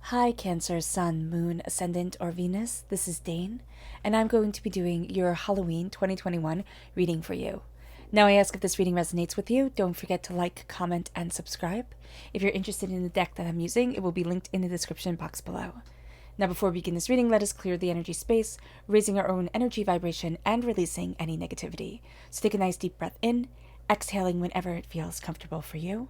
Hi, Cancer, Sun, Moon, Ascendant, or Venus. This is Dane, and I'm going to be doing your Halloween 2021 reading for you. Now, I ask if this reading resonates with you. Don't forget to like, comment, and subscribe. If you're interested in the deck that I'm using, it will be linked in the description box below. Now, before we begin this reading, let us clear the energy space, raising our own energy vibration and releasing any negativity. So take a nice deep breath in, exhaling whenever it feels comfortable for you.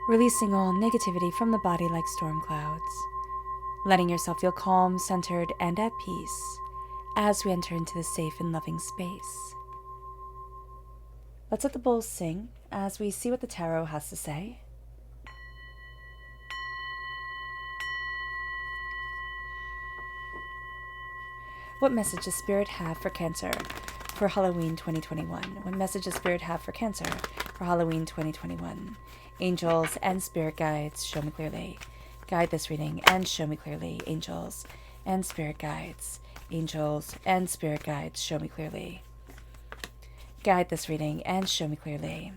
Releasing all negativity from the body like storm clouds. Letting yourself feel calm, centered, and at peace as we enter into this safe and loving space. Let's let the bowls sing as we see what the tarot has to say. What message does Spirit have for Cancer for Halloween 2021? What message does Spirit have for Cancer for Halloween 2021? Angels and Spirit guides, show me clearly. Guide this reading and show me clearly. Angels and Spirit guides. Angels and Spirit guides, show me clearly. Guide this reading and show me clearly.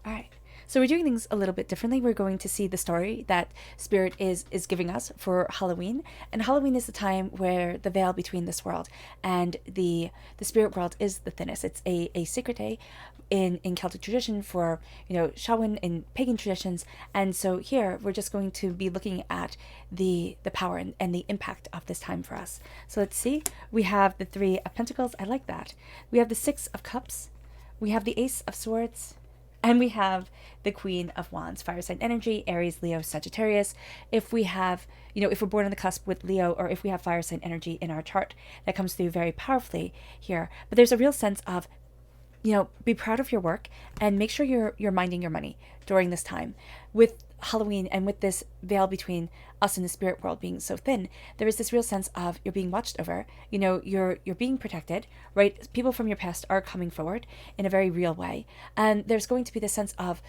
All right. So we're doing things a little bit differently. We're going to see the story that Spirit is giving us for Halloween. And Halloween is the time where the veil between this world and the spirit world is the thinnest. It's a sacred day in Celtic tradition for, Samhain in pagan traditions. And so here we're just going to be looking at the power and the impact of this time for us. So let's see. We have the Three of Pentacles. I like that. We have the Six of Cups. We have the Ace of Swords. And we have the Queen of Wands, fire sign energy, Aries, Leo, Sagittarius. If we have, if we're born on the cusp with Leo, or if we have fire sign energy in our chart, that comes through very powerfully here. But there's a real sense of, be proud of your work and make sure you're minding your money during this time. With Halloween and with this veil between us and the spirit world being so thin, there is this real sense of you're being watched over, you're being protected, right? People from your past are coming forward in a very real way. And there's going to be this sense of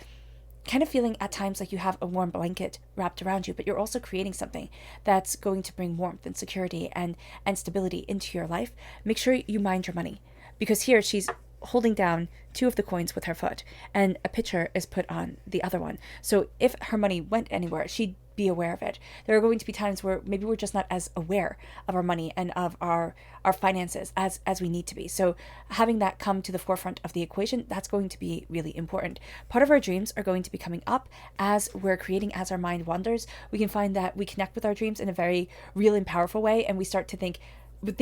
kind of feeling at times like you have a warm blanket wrapped around you, but you're also creating something that's going to bring warmth and security and stability into your life. Make sure you mind your money, because here she's holding down two of the coins with her foot, and a picture is put on the other one. So if her money went anywhere, she'd be aware of it. There are going to be times where maybe we're just not as aware of our money and of our finances as we need to be. So having that come to the forefront of the equation, that's going to be really important. Part of our dreams are going to be coming up as we're creating, as our mind wanders. We can find that we connect with our dreams in a very real and powerful way, and we start to think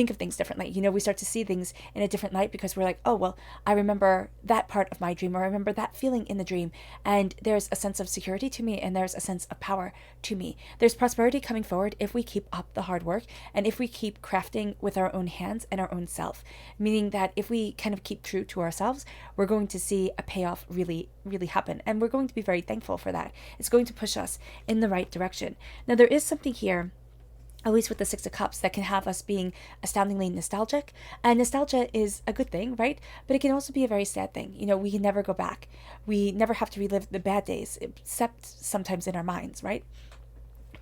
of things differently. We start to see things in a different light because we're like, oh, well, I remember that part of my dream, or I remember that feeling in the dream. And there's a sense of security to me, and there's a sense of power to me. There's prosperity coming forward if we keep up the hard work and if we keep crafting with our own hands and our own self. Meaning that if we kind of keep true to ourselves, we're going to see a payoff really, really happen. And we're going to be very thankful for that. It's going to push us in the right direction. Now, there is something here, at least with the Six of Cups, that can have us being astoundingly nostalgic. And nostalgia is a good thing, right? But it can also be a very sad thing. We can never go back. We never have to relive the bad days, except sometimes in our minds, right?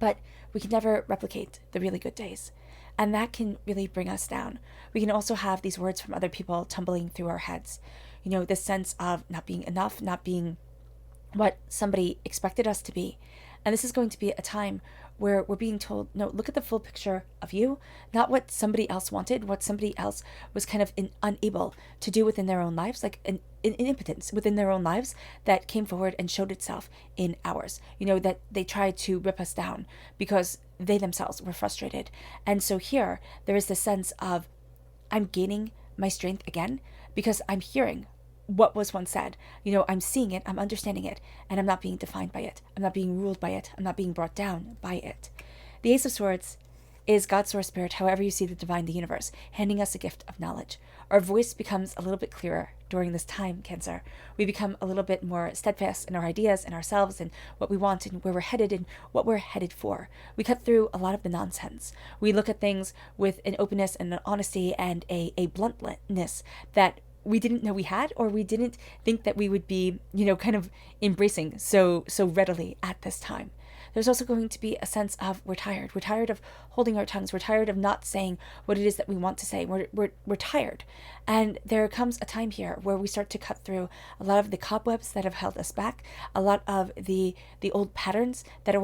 But we can never replicate the really good days. And that can really bring us down. We can also have these words from other people tumbling through our heads. This sense of not being enough, not being what somebody expected us to be. And this is going to be a time where we're being told, no, look at the full picture of you, not what somebody else wanted, what somebody else was kind of unable to do within their own lives, like an impotence within their own lives that came forward and showed itself in ours. That they tried to rip us down because they themselves were frustrated. And so here, there is this sense of, I'm gaining my strength again because I'm hearing what was once said. I'm seeing it, I'm understanding it, and I'm not being defined by it. I'm not being ruled by it. I'm not being brought down by it. The Ace of Swords is God's source spirit, however you see the divine, the universe, handing us a gift of knowledge. Our voice becomes a little bit clearer during this time, Cancer. We become a little bit more steadfast in our ideas and ourselves and what we want and where we're headed and what we're headed for. We cut through a lot of the nonsense. We look at things with an openness and an honesty and a bluntness that we didn't know we had, or we didn't think that we would be, kind of embracing so readily at this time. There's also going to be a sense of we're tired. We're tired of holding our tongues. We're tired of not saying what it is that we want to say. We're tired. And there comes a time here where we start to cut through a lot of the cobwebs that have held us back, a lot of the old patterns that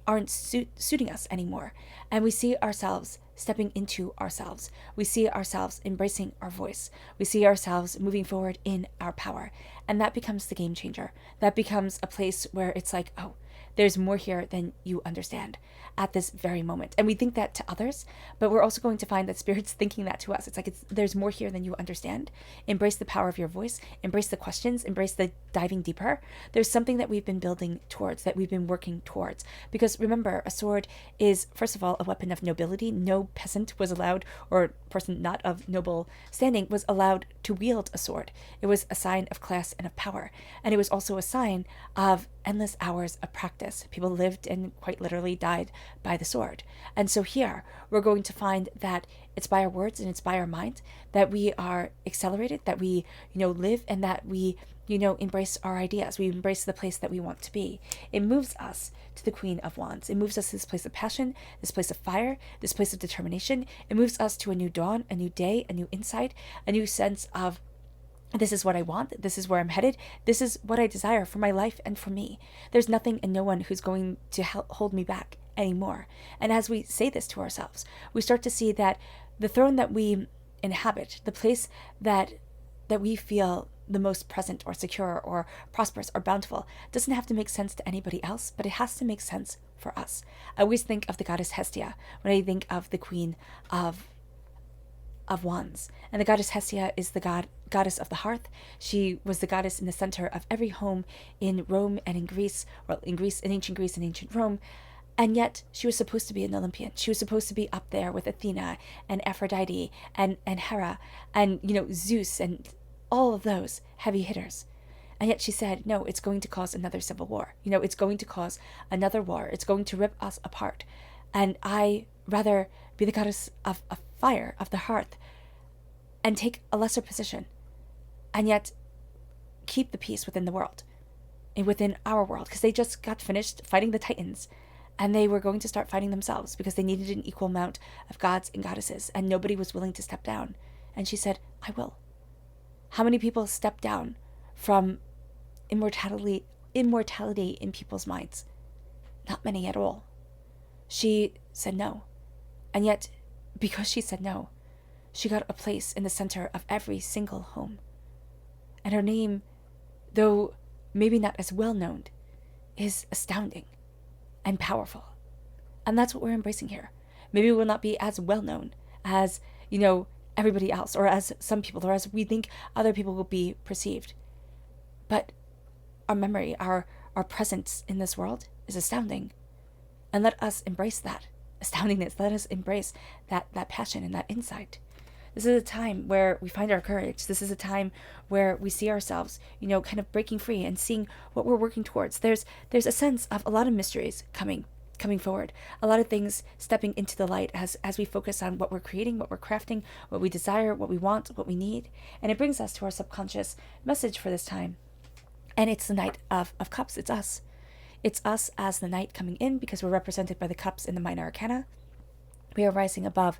aren't suiting us anymore. And we see ourselves stepping into ourselves. We see ourselves embracing our voice. We see ourselves moving forward in our power. And that becomes the game changer. That becomes a place where it's like, oh, there's more here than you understand at this very moment. And we think that to others, but we're also going to find that Spirit's thinking that to us. It's like, there's more here than you understand. Embrace the power of your voice. Embrace the questions. Embrace the diving deeper. There's something that we've been building towards, that we've been working towards. Because remember, a sword is, first of all, a weapon of nobility. No peasant was allowed, or person not of noble standing was allowed to wield a sword. It was a sign of class and of power. And it was also a sign of endless hours of practice. People lived and quite literally died by the sword. And so here we're going to find that it's by our words and it's by our mind that we are accelerated, that we, live, and that we, embrace our ideas. We embrace the place that we want to be. It moves us to the Queen of Wands. It moves us to this place of passion, this place of fire, this place of determination. It moves us to a new dawn, a new day, a new insight, a new sense of, this is what I want. This is where I'm headed. This is what I desire for my life and for me. There's nothing and no one who's going to hold me back anymore. And as we say this to ourselves, we start to see that the throne that we inhabit, the place that we feel the most present or secure or prosperous or bountiful, doesn't have to make sense to anybody else, but it has to make sense for us. I always think of the goddess Hestia when I think of the Queen of Wands. And the goddess Hestia is the goddess of the hearth. She was the goddess in the center of every home in Rome and in Greece, or in ancient Greece and ancient Rome. And yet she was supposed to be an Olympian. She was supposed to be up there with Athena and Aphrodite and Hera and, Zeus and all of those heavy hitters. And yet she said, no, it's going to cause another civil war. It's going to cause another war. It's going to rip us apart. And I rather be the goddess of fire, of the hearth, and take a lesser position, and yet keep the peace within the world, and within our world, because they just got finished fighting the Titans, and they were going to start fighting themselves because they needed an equal amount of gods and goddesses, and nobody was willing to step down. And she said, I will. How many people stepped down from immortality in people's minds? Not many at all. She said no. And yet, because she said no, she got a place in the center of every single home. And her name, though maybe not as well known, is astounding and powerful. And that's what we're embracing here. Maybe we'll not be as well known as, everybody else, or as some people, or as we think other people will be perceived. But our memory, our presence in this world is astounding. And let us embrace that astoundingness. Let us embrace that passion and that insight. This is a time where we find our courage. This is a time where we see ourselves, kind of breaking free and seeing what we're working towards. There's a sense of a lot of mysteries coming forward. A lot of things stepping into the light as we focus on what we're creating, what we're crafting, what we desire, what we want, what we need. And it brings us to our subconscious message for this time. And it's the Knight of Cups. It's us. It's us as the knight coming in, because we're represented by the cups in the minor arcana. We are rising above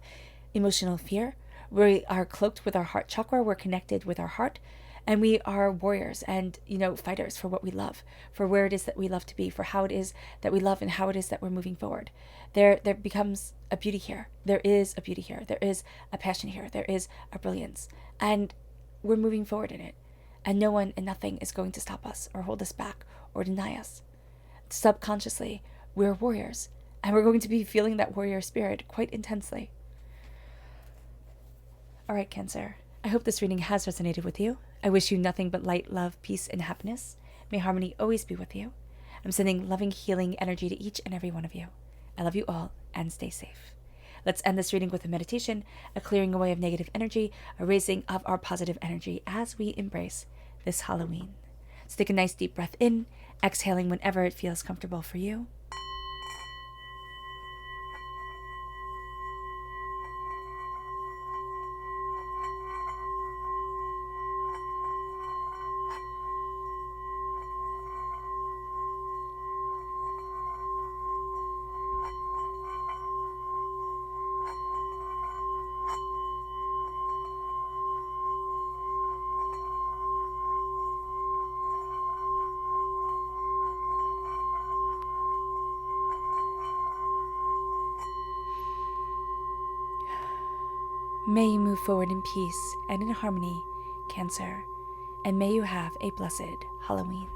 emotional fear. We are cloaked with our heart chakra. We're connected with our heart. And we are warriors and, fighters for what we love, for where it is that we love to be, for how it is that we love and how it is that we're moving forward. There becomes a beauty here. There is a beauty here. There is a passion here. There is a brilliance. And we're moving forward in it. And no one and nothing is going to stop us or hold us back or deny us. Subconsciously, we're warriors, and we're going to be feeling that warrior spirit quite intensely. All right, Cancer. I hope this reading has resonated with you. I wish you nothing but light, love, peace, and happiness. May harmony always be with you. I'm sending loving, healing energy to each and every one of you. I love you all, and stay safe. Let's end this reading with a meditation, a clearing away of negative energy, a raising of our positive energy as we embrace this Halloween. So take a nice deep breath in, exhaling whenever it feels comfortable for you. May you move forward in peace and in harmony, Cancer, and may you have a blessed Halloween.